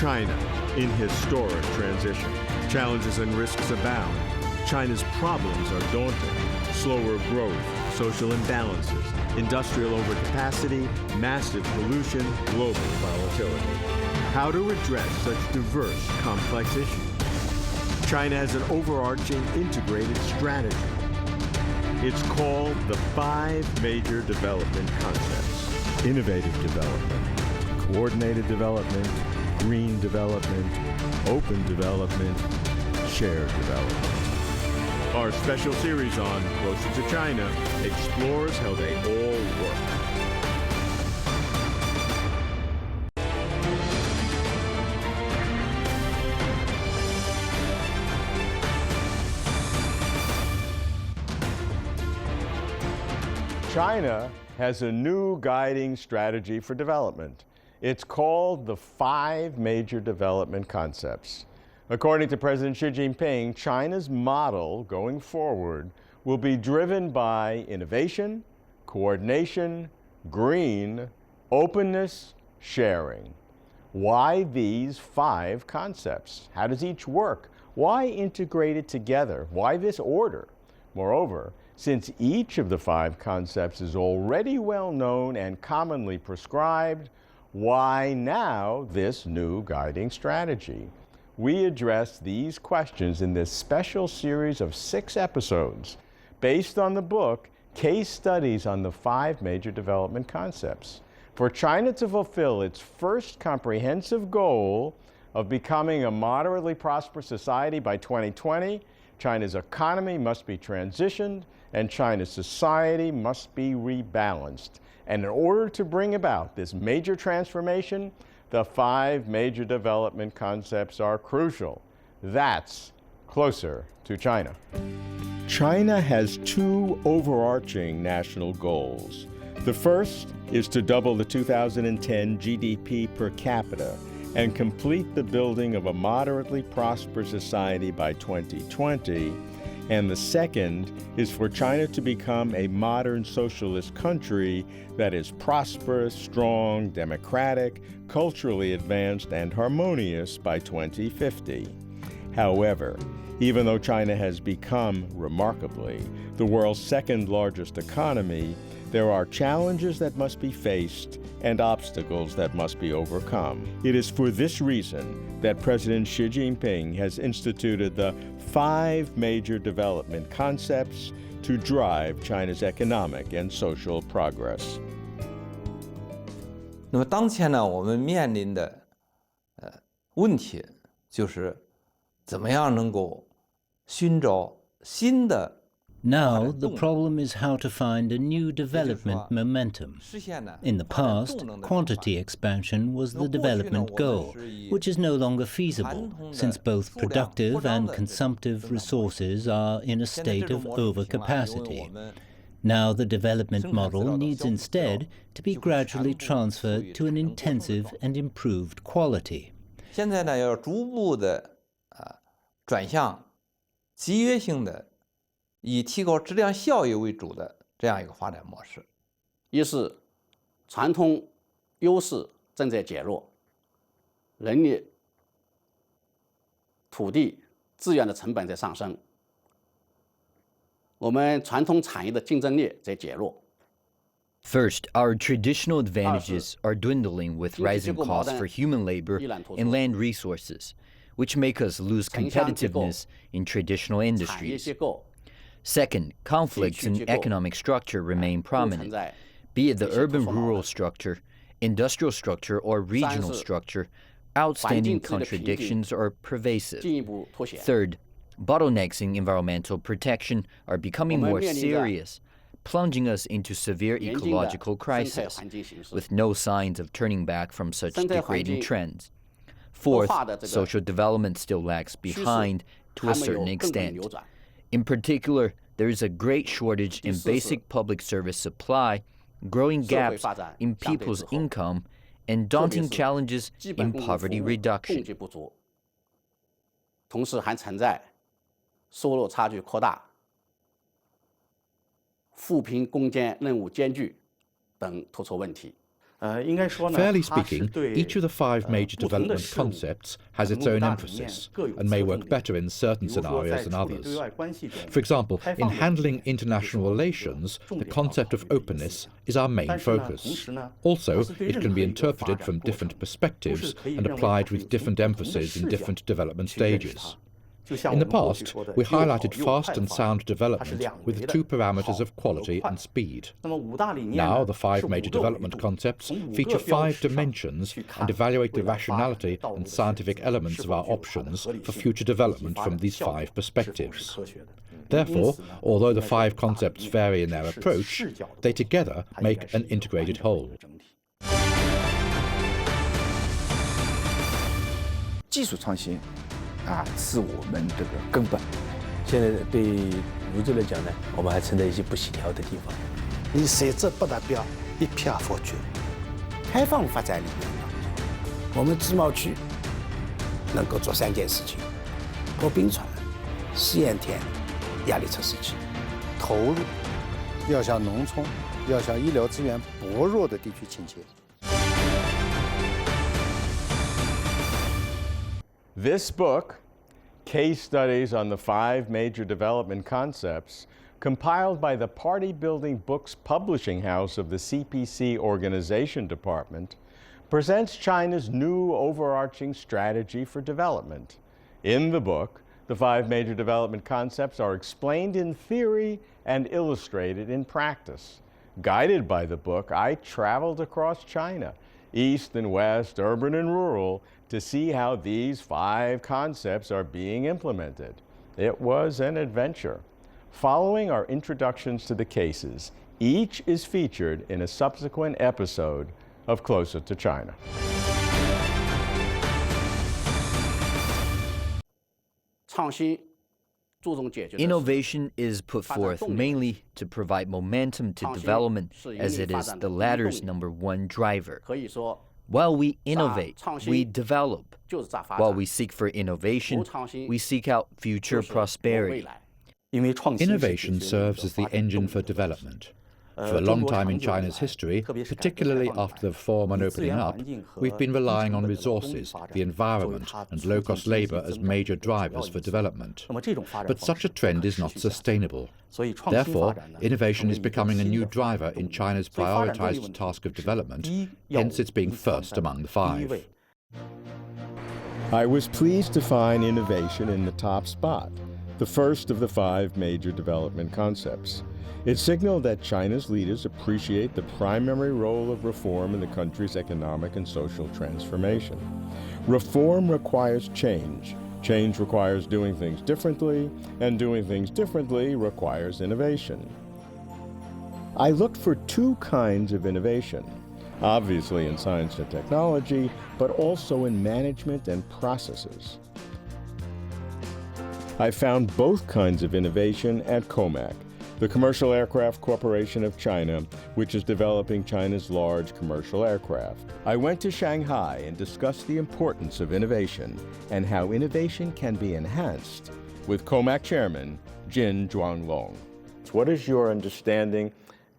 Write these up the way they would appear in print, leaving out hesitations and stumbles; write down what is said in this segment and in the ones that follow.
China in historic transition. Challenges and risks abound. China's problems are daunting. Slower growth, social imbalances, industrial overcapacity, massive pollution, global volatility. How to address such diverse, complex issues? China has an overarching integrated strategy. It's called the 5 major development concepts: innovative development, coordinated development, green development, open development, shared development. Our special series on Closer to China explores how they all work. China has a new guiding strategy for development. It's called the 5 major development concepts. According to President Xi Jinping, China's model going forward will be driven by innovation, coordination, green, openness, sharing. Why these 5 concepts? How does each work? Why integrate it together? Why this order? Moreover, since each of the 5 concepts is already well known and commonly prescribed, why now this new guiding strategy? We address these questions in this special series of 6 episodes based on the book Case Studies on the 5 Major Development Concepts. For China to fulfill its first comprehensive goal of becoming a moderately prosperous society by 2020, China's economy must be transitioned and China's society must be rebalanced. And in order to bring about this major transformation, the 5 major development concepts are crucial. That's Closer to China. China has 2 overarching national goals. The first is to double the 2010 GDP per capita and complete the building of a moderately prosperous society by 2020. And the second is for China to become a modern socialist country that is prosperous, strong, democratic, culturally advanced, and harmonious by 2050. However, even though China has become, remarkably, the world's 2nd largest economy, there are challenges that must be faced and obstacles that must be overcome. It is for this reason that President Xi Jinping has instituted the 5 major development concepts to drive China's economic and social progress. 那么当前呢，我们面临的问题就是怎么样能够寻找新的 Now, the problem is how to find a new development momentum. In the past, quantity expansion was the development goal, which is no longer feasible, since both productive and consumptive resources are in a state of overcapacity. Now, the development model needs instead to be gradually transferred to an intensive and improved quality. 现在呢，要逐步的转向集约性的。 以提高质量效益为主的这样一个发展模式。一是传统优势正在减弱，人力、土地、资源的成本在上升，我们传统产业的竞争力在减弱。 First, our traditional advantages are dwindling with rising costs for human labor and land resources, which make us lose competitiveness in traditional industries. Second, conflicts in economic structure remain prominent, be it the urban-rural structure, industrial structure, or regional structure. Outstanding contradictions are pervasive. Third, bottlenecks in environmental protection are becoming more serious, plunging us into severe ecological crisis, with no signs of turning back from such degrading trends. Fourth, social development still lags behind to a certain extent. In particular, there is a great shortage in basic public service supply, growing gaps in people's income, and daunting challenges in poverty reduction. 同时还存在收入差距扩大、扶贫攻坚任务艰巨等突出问题。Fairly speaking, each of the 5 major development concepts has its own emphasis and may work better in certain scenarios than others. For example, in handling international relations, the concept of openness is our main focus. Also, it can be interpreted from different perspectives and applied with different emphasis in different development stages. In the past, we highlighted fast and sound development with the 2 parameters of quality and speed. Now, the 5 major development concepts feature 5 dimensions and evaluate the rationality and scientific elements of our options for future development from these 5 perspectives. Therefore, although the 5 concepts vary in their approach, they together make an integrated whole. 技术创新是我们这个根本。现在对泸州来讲呢，我们还存在一些不协调的地方。你设置不达标，一票否决。开放发展里面呢，我们自贸区能够做3件事情：破冰船、试验田、压力测试器。投入要向农村、要向医疗资源薄弱的地区倾斜。 This book, Case Studies on the 5 Major Development Concepts, compiled by the party-building books publishing house of the CPC Organization Department, presents China's new overarching strategy for development. In the book, the 5 major development concepts are explained in theory and illustrated in practice. Guided by the book, I traveled across China, east and west, urban and rural, to see how these 5 concepts are being implemented. It was an adventure. Following our introductions to the cases, each is featured in a subsequent episode of Closer to China. Innovation is put forth mainly to provide momentum to development, as it is the latter's #1 driver. While we innovate, we develop. While we seek for innovation, we seek out future prosperity. Innovation serves as the engine for development. For a long time in China's history, particularly after the reform and opening up, we've been relying on resources, the environment, and low-cost labor as major drivers for development. But such a trend is not sustainable. Therefore, innovation is becoming a new driver in China's prioritized task of development, hence it's being first among the 5. I was pleased to find innovation in the top spot, the first of the 5 major development concepts. It signaled that China's leaders appreciate the primary role of reform in the country's economic and social transformation. Reform requires change. Change requires doing things differently, and doing things differently requires innovation. I looked for 2 kinds of innovation, obviously in science and technology, but also in management and processes. I found both kinds of innovation at COMAC, the Commercial Aircraft Corporation of China, which is developing China's large commercial aircraft. I went to Shanghai and discussed the importance of innovation and how innovation can be enhanced with COMAC Chairman Jin Zhuanglong. What is your understanding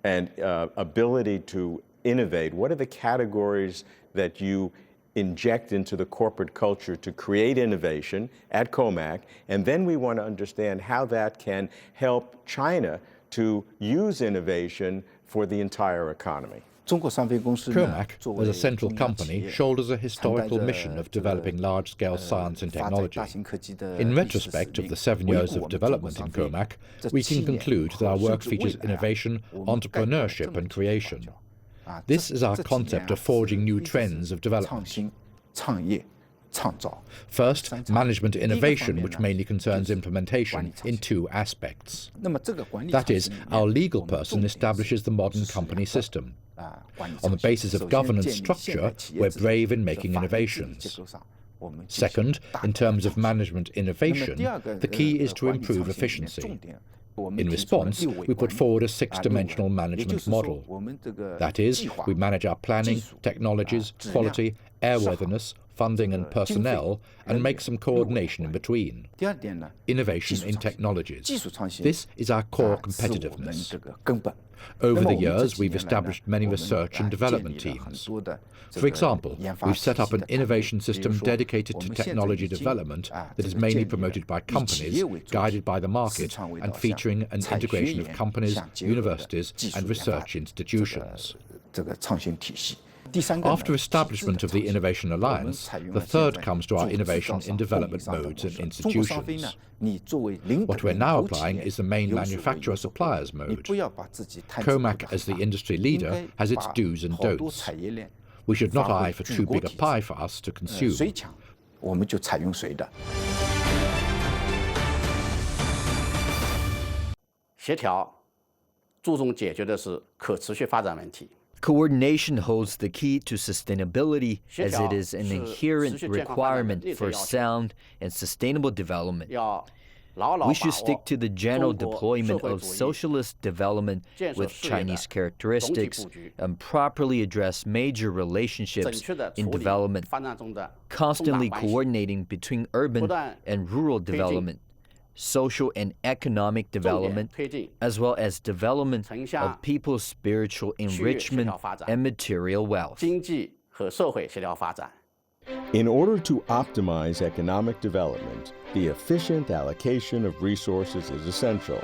and ability to innovate? What are the categories that you inject into the corporate culture to create innovation at COMAC? And then we want to understand how that can help China to use innovation for the entire economy. COMAC, as a central company, shoulders a historical mission of developing large-scale science and technology. In retrospect of the 7 years of development in COMAC, we can conclude that our work features innovation, entrepreneurship, and creation. This is our concept of forging new trends of development. First, management innovation, which mainly concerns implementation in 2 aspects. That is, our legal person establishes the modern company system. On the basis of governance structure, we're brave in making innovations. Second, in terms of management innovation, the key is to improve efficiency. In response, we put forward a 6-dimensional management model. That is, we manage our planning, technologies, quality, airworthiness, funding and personnel, and make some coordination in between. Innovation in technologies. This is our core competitiveness. Over the years, we've established many research and development teams. For example, we've set up an innovation system dedicated to technology development that is mainly promoted by companies, guided by the market, and featuring an integration of companies, universities, and research institutions. After establishment of the Innovation Alliance, the third comes to our innovation in development modes and institutions. What we're now applying is the main manufacturer-suppliers mode. COMAC, as the industry leader, has its do's and don'ts. We should not eye for too big a pie for us to consume. 我们就采用谁的。协调注重解决的是可持续发展问题。 Coordination holds the key to sustainability, as it is an inherent requirement for sound and sustainable development. We should stick to the general deployment of socialist development with Chinese characteristics and properly address major relationships in development, constantly coordinating between urban and rural development, social and economic development, as well as development of people's spiritual enrichment and material wealth. In order to optimize economic development, the efficient allocation of resources is essential.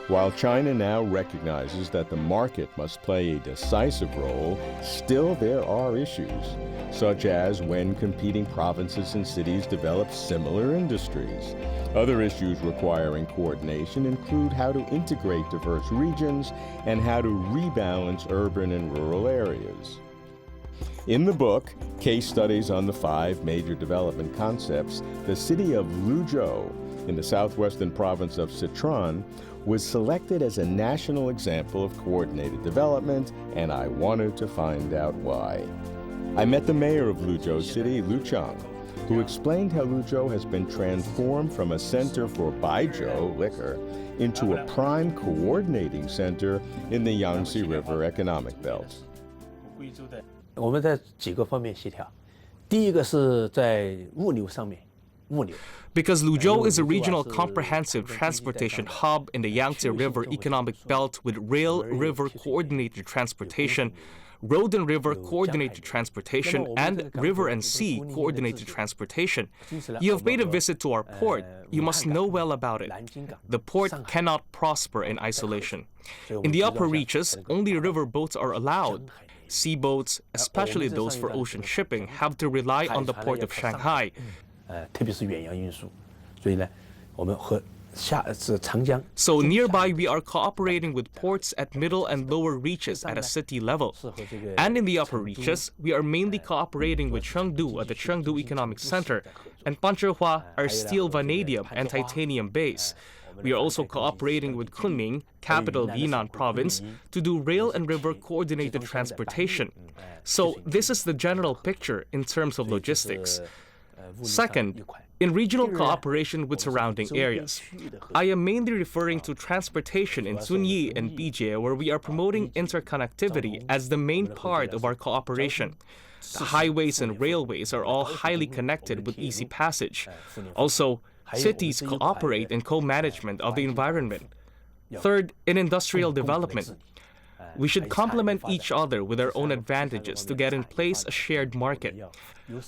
While China now recognizes that the market must play a decisive role, still there are issues, such as when competing provinces and cities develop similar industries. Other issues requiring coordination include how to integrate diverse regions and how to rebalance urban and rural areas. In the book, Case Studies on the 5 Major Development Concepts, the city of Luzhou in the southwestern province of Sichuan was selected as a national example of coordinated development, and I wanted to find out why. I met the mayor of Luzhou City, Lu Chang, who explained how Luzhou has been transformed from a center for baijiu liquor into a prime coordinating center in the Yangtze River economic belt. 我们在几个方面协调，第一个是在物流上面，物流。 Because Luzhou is a regional comprehensive transportation hub in the Yangtze River economic belt with rail-river coordinated transportation, road and river coordinated transportation, and river and sea coordinated transportation. You have made a visit to our port. You must know well about it. The port cannot prosper in isolation. In the upper reaches, only river boats are allowed. Sea boats, especially those for ocean shipping, have to rely on the port of Shanghai. 特别是远洋运输，所以呢，我们和长江。 So nearby, we are cooperating with ports at middle and lower reaches at a city level. And in the upper reaches, we are mainly cooperating with Chengdu at the Chengdu Economic Center and Panzhihua, our steel, vanadium, and titanium base. We are also cooperating with Kunming, capital of Yunnan province, to do rail and river coordinated transportation. So this is the general picture in terms of logistics. Second, in regional cooperation with surrounding areas, I am mainly referring to transportation in Zunyi and Bijie, where we are promoting interconnectivity as the main part of our cooperation. The highways and railways are all highly connected with easy passage. Also, cities cooperate in co-management of the environment. Third, in industrial development, we should complement each other with our own advantages to get in place a shared market.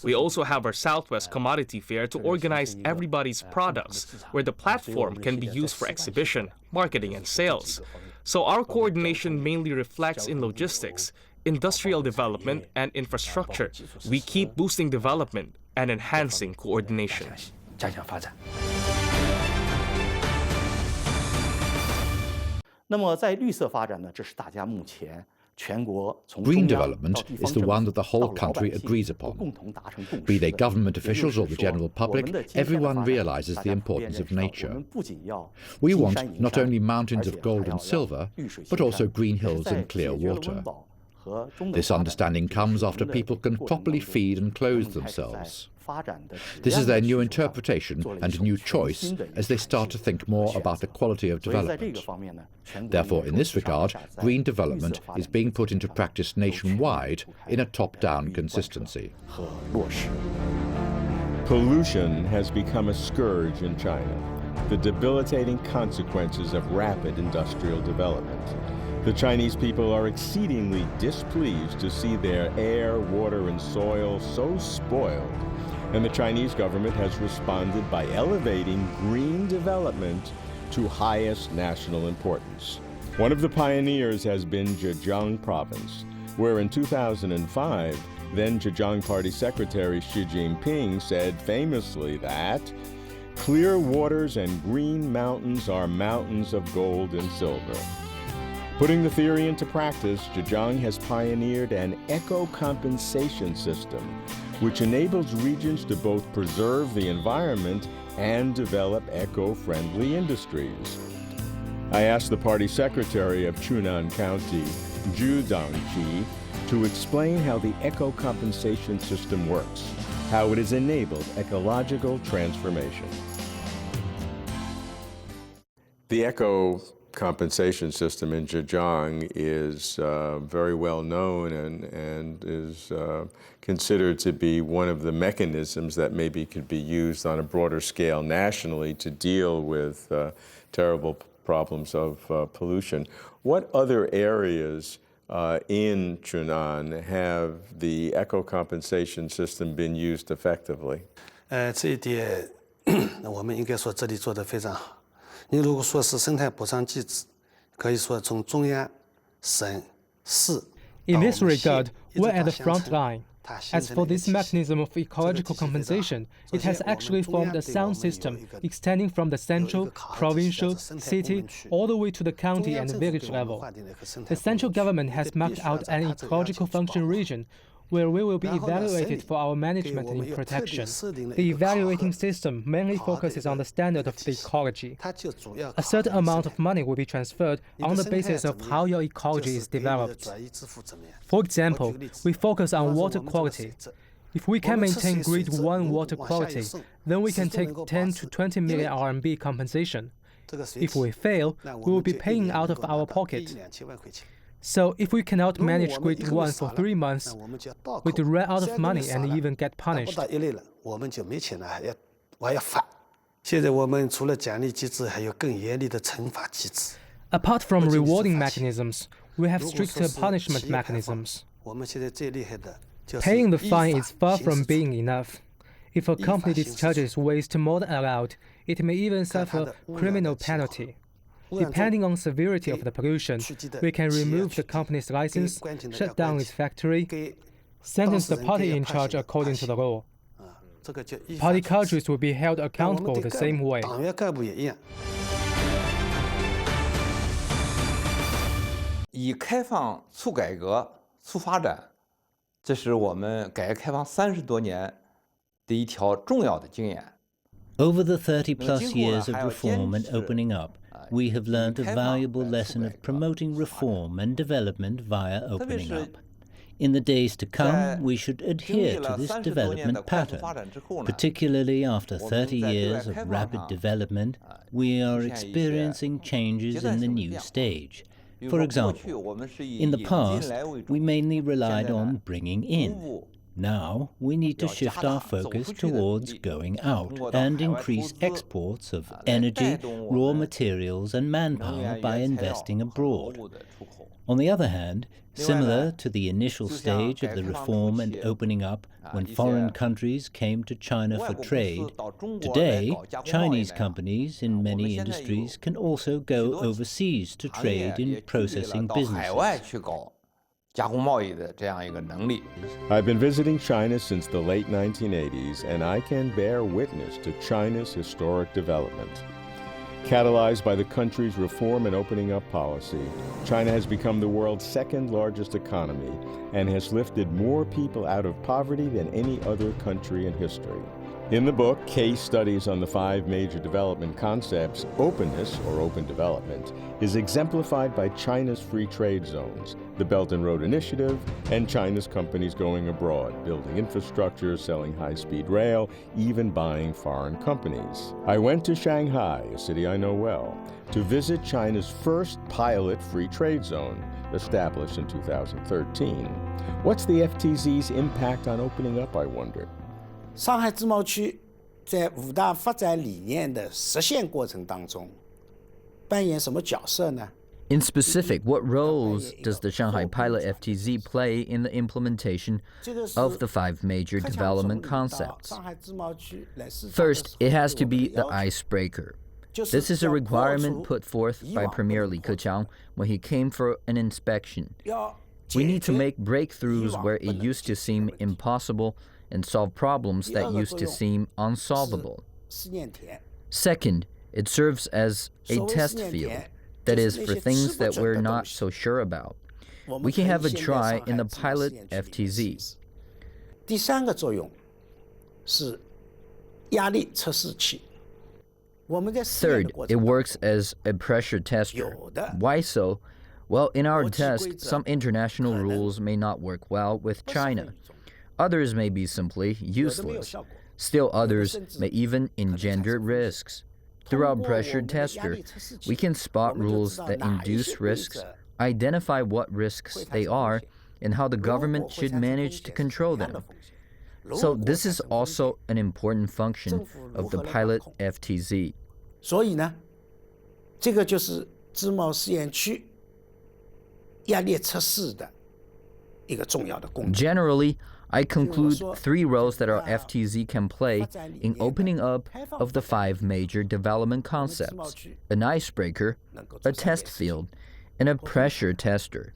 We also have our Southwest Commodity Fair to organize everybody's products, where the platform can be used for exhibition, marketing, and sales. So our coordination mainly reflects in logistics, industrial development, and infrastructure. We keep boosting development and enhancing coordination. 加强发展。那么在绿色发展呢，这是大家目前全国从 Green development is the one that the whole country agrees upon. Be they government officials or the general public, everyone realizes the importance of nature. We want not only mountains of gold and silver, but also green hills and clear water. This understanding comes after people can properly feed and clothe themselves. This is their new interpretation and new choice as they start to think more about the quality of development. Therefore, in this regard, green development is being put into practice nationwide in a top-down consistency. Pollution has become a scourge in China, the debilitating consequences of rapid industrial development. The Chinese people are exceedingly displeased to see their air, water, and soil so spoiled, and the Chinese government has responded by elevating green development to highest national importance. One of the pioneers has been Zhejiang province, where in 2005, then Zhejiang Party Secretary Xi Jinping said famously that clear waters and green mountains are mountains of gold and silver. Putting the theory into practice, Zhejiang has pioneered an eco-compensation system, which enables regions to both preserve the environment and develop eco-friendly industries. I asked the party secretary of Chunan County, Zhu Dangqi, to explain how the eco-compensation system works, how it has enabled ecological transformation. The eco-compensation system in Zhejiang is very well known and is considered to be one of the mechanisms that maybe could be used on a broader scale nationally to deal with terrible problems of pollution. What other areas in Chunan have the eco-compensation system been used effectively? 这一点我们应该说这里做得非常好。你如果说是生态补偿机制，可以说从中央、省、市。In this regard, we're at the front line. As for this mechanism of ecological compensation, it has actually formed a sound system extending from the central, provincial, city, all the way to the county and village level. The central government has mapped out an ecological function region where we will be evaluated for our management and protection. The evaluating system mainly focuses on the standard of the ecology. A certain amount of money will be transferred on the basis of how your ecology is developed. For example, we focus on water quality. If we can maintain grade 1 water quality, then we can take 10 to 20 million RMB compensation. If we fail, we will be paying out of our pocket. So if we cannot manage grade 1 for 3 months, we do run out of money and even get punished. Apart from rewarding mechanisms, we have stricter punishment mechanisms. Paying the fine is far from being enough. If a company discharges waste more than allowed, it may even suffer criminal penalty. Depending on severity of the pollution, we can remove the company's license, shut down its factory, sentence the party in charge according to the law. Party cadres will be held accountable the same way. 以开放促改革、促发展，这是我们改革开放30多年的一条重要的经验。 Over the 30-plus years of reform and opening up, we have learned a valuable lesson of promoting reform and development via opening up. In the days to come, we should adhere to this development pattern. Particularly after 30 years of rapid development, we are experiencing changes in the new stage. For example, in the past, we mainly relied on bringing in. Now, we need to shift our focus towards going out and increase exports of energy, raw materials and manpower by investing abroad. On the other hand, similar to the initial stage of the reform and opening up when foreign countries came to China for trade, today Chinese companies in many industries can also go overseas to trade in processing businesses. I've been visiting China since the late 1980s, and I can bear witness to China's historic development. Catalyzed by the country's reform and opening up policy, China has become the world's second largest economy and has lifted more people out of poverty than any other country in history. In the book, Case Studies on the Five Major Development Concepts, openness, or open development, is exemplified by China's free trade zones, the Belt and Road Initiative, and China's companies going abroad, building infrastructure, selling high-speed rail, even buying foreign companies. I went to Shanghai, a city I know well, to visit China's first pilot free trade zone, established in 2013. What's the FTZ's impact on opening up, I wonder? 上海自贸区在五大发展理念的实现过程当中，扮演什么角色呢？ In specific, what roles does the Shanghai Pilot FTZ play in the implementation of the five major development concepts? First, it has to be the icebreaker. This is a requirement put forth by Premier Li Keqiang when he came for an inspection. We need to make breakthroughs where it used to seem impossible and solve problems that used to seem unsolvable. Second, it serves as a test field, that is, for things that we're not so sure about. We can have a try in the pilot FTZ. 第三个作用是压力测试器。 Third, it works as a pressure tester. Why so? Well, in our test, some international rules may not work well with China. Others may be simply useless. Still others may even engender risks. Through our pressure tester, we can spot rules that induce risks, identify what risks they are, and how the government should manage to control them. So this is also an important function of the pilot FTZ. 所以呢，这个就是自贸试验区压力测试的一个重要的功能。 Generally, I conclude three roles that our FTZ can play in opening up of the five major development concepts: an icebreaker, a test field, and a pressure tester.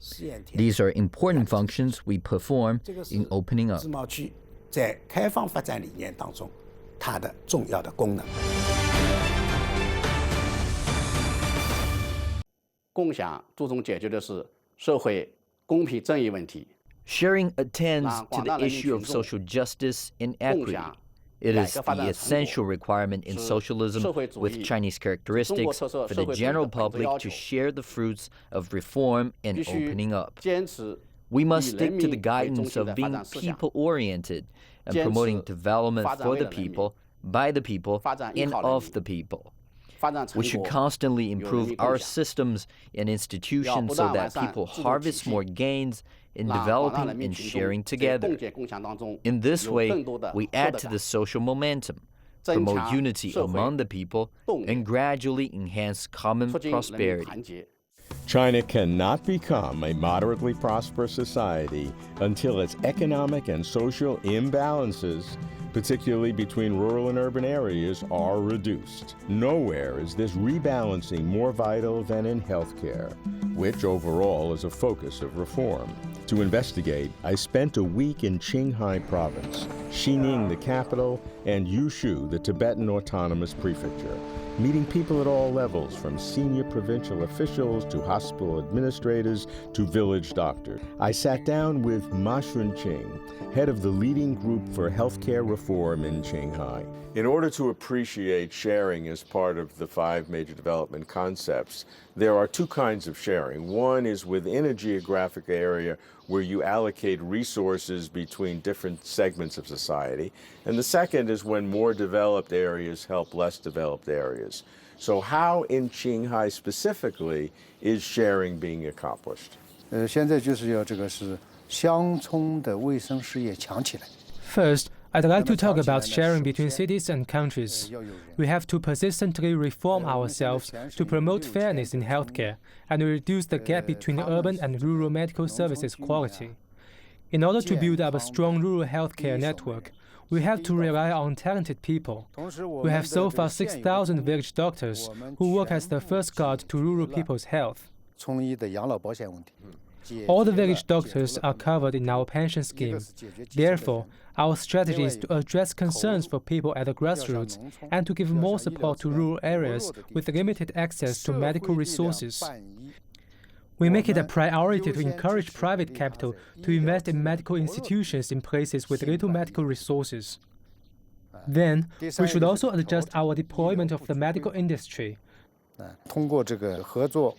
These are important functions we perform in opening up. 自贸区在开放发展理念当中，它的重要的功能。共享注重解决的是社会公平正义问题。 Sharing attends to the issue of social justice and equity. It is the essential requirement in socialism with Chinese characteristics for the general public to share the fruits of reform and opening up. We must stick to the guidance of being people-oriented and promoting development for the people, by the people, and of the people. We should constantly improve our systems and institutions so that people harvest more gains in developing and sharing together. In this way, we add to the social momentum, promote unity among the people, and gradually enhance common prosperity. China cannot become a moderately prosperous society until its economic and social imbalances, particularly between rural and urban areas, are reduced. Nowhere is this rebalancing more vital than in healthcare, which overall is a focus of reform. To investigate, I spent a week in Qinghai province, Xining the capital, and Yushu, the Tibetan Autonomous Prefecture, meeting people at all levels, from senior provincial officials to hospital administrators to village doctors. I sat down with Ma Shunqing, head of the leading group for healthcare reform in Qinghai. In order to appreciate sharing as part of the five major development concepts, there are two kinds of sharing. One is within a geographic area where you allocate resources between different segments of society. And the second is when more developed areas help less developed areas. So how in Qinghai specifically is sharing being accomplished? 现在就是要这个是乡村的卫生事业强起来。 First, I'd like to talk about sharing between cities and countries. We have to persistently reform ourselves to promote fairness in healthcare and reduce the gap between urban and rural medical services quality. In order to build up a strong rural healthcare network, we have to rely on talented people. We have so far 6,000 village doctors who work as the first guard to rural people's health. 从医的养老保险问题。 All the village doctors are covered in our pension scheme. Therefore, our strategy is to address concerns for people at the grassroots and to give more support to rural areas with limited access to medical resources. We make it a priority to encourage private capital to invest in medical institutions in places with little medical resources. Then, we should also adjust our deployment of the medical industry. 通过这个合作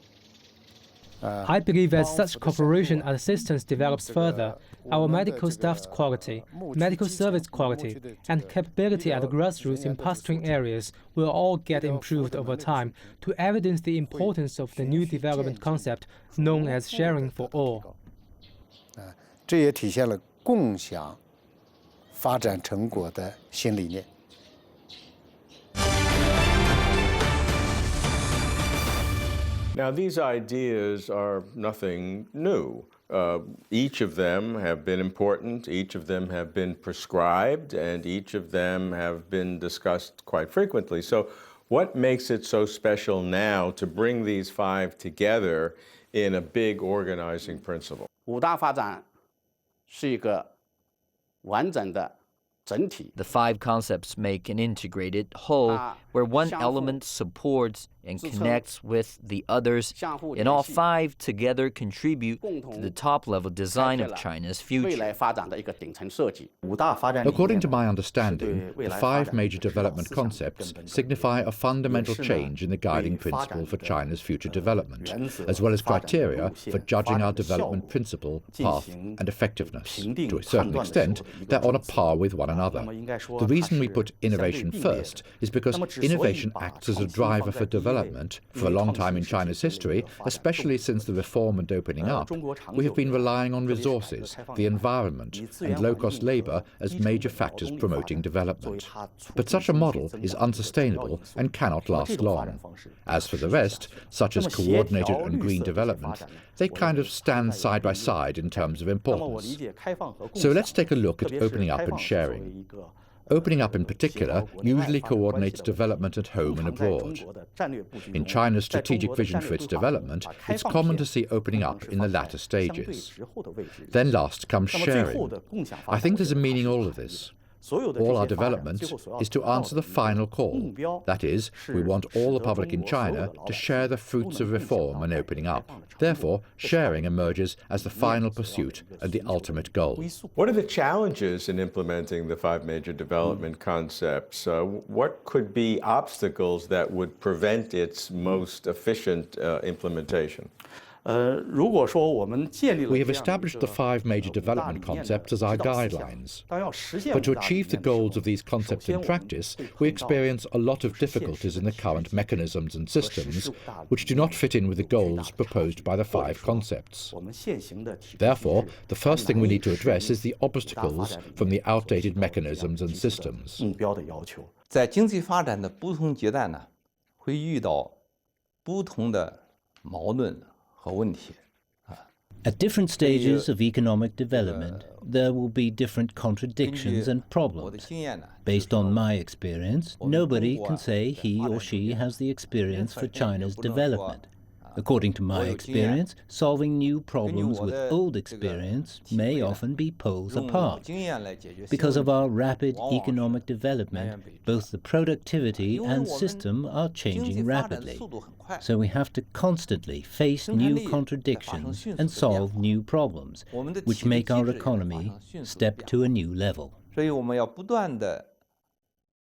I believe as such cooperation and assistance develops further, our medical staff's quality, medical service quality, and capability at the grassroots in pasturing areas will all get improved over time to evidence the importance of the new development concept known as sharing for all. 这也体现了共享发展成果的新理念。 Now, these ideas are nothing new. Each of them have been important, each of them have been prescribed, and each of them have been discussed quite frequently. So what makes it so special now to bring these five together in a big organizing principle? 五大发展是一个完整的整体。 The five concepts make an integrated whole where one element supports and connects with the others, and all five together contribute to the top-level design of China's future. According to my understanding, the five major development concepts signify a fundamental change in the guiding principle for China's future development, as well as criteria for judging our development principle, path, and effectiveness. To a certain extent, they're on a par with one another. The reason we put innovation first is because innovation acts as a driver for development. For a long time in China's history, especially since the reform and opening up, we have been relying on resources, the environment, and low-cost labor as major factors promoting development. But such a model is unsustainable and cannot last long. As for the rest, such as coordinated and green development, they kind of stand side by side in terms of importance. So let's take a look at opening up and sharing. Opening up in particular usually coordinates development at home and abroad. In China's strategic vision for its development, it's common to see opening up in the latter stages. Then last comes sharing. I think there's a meaning in all of this. All our development is to answer the final call. That is, we want all the public in China to share the fruits of reform and opening up. Therefore, sharing emerges as the final pursuit and the ultimate goal. What are the challenges in implementing the five major development concepts? What could be obstacles that would prevent its most efficient implementation? We have established the five major development concepts as our guidelines. But to achieve the goals of these concepts in practice, we experience a lot of difficulties in the current mechanisms and systems, which do not fit in with the goals proposed by the five concepts. Therefore, the first thing we need to address is the obstacles from the outdated mechanisms and systems. 在经济发展的不同阶段呢，会遇到不同的矛盾 At different stages of economic development, there will be different contradictions and problems. Based on my experience, nobody can say he or she has the experience for China's development. According to my experience, solving new problems with old experience may often be poles apart. Because of our rapid economic development, both the productivity and system are changing rapidly. So we have to constantly face new contradictions and solve new problems, which make our economy step to a new level. 所以我们要不断地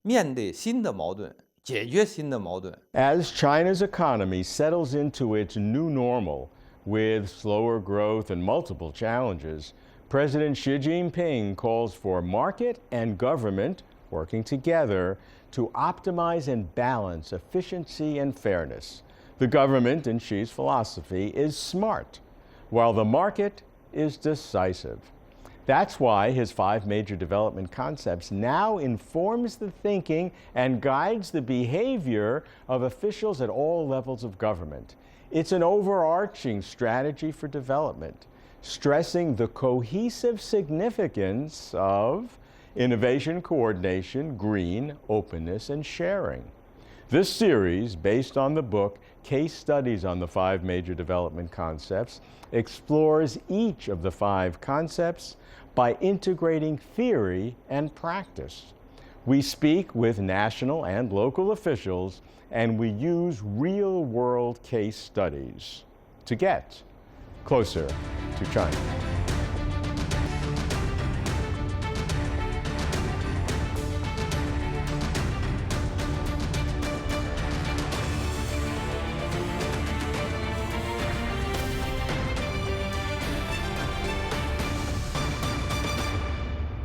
面对新的矛盾。 As China's economy settles into its new normal with slower growth and multiple challenges, President Xi Jinping calls for market and government working together to optimize and balance efficiency and fairness. The government, in Xi's philosophy, is smart, while the market is decisive. That's why his five major development concepts now informs the thinking and guides the behavior of officials at all levels of government. It's an overarching strategy for development, stressing the cohesive significance of innovation, coordination, green, openness, and sharing. This series, based on the book Case Studies on the Five Major Development Concepts, explores each of the five concepts by integrating theory and practice. We speak with national and local officials, and we use real-world case studies to get closer to China.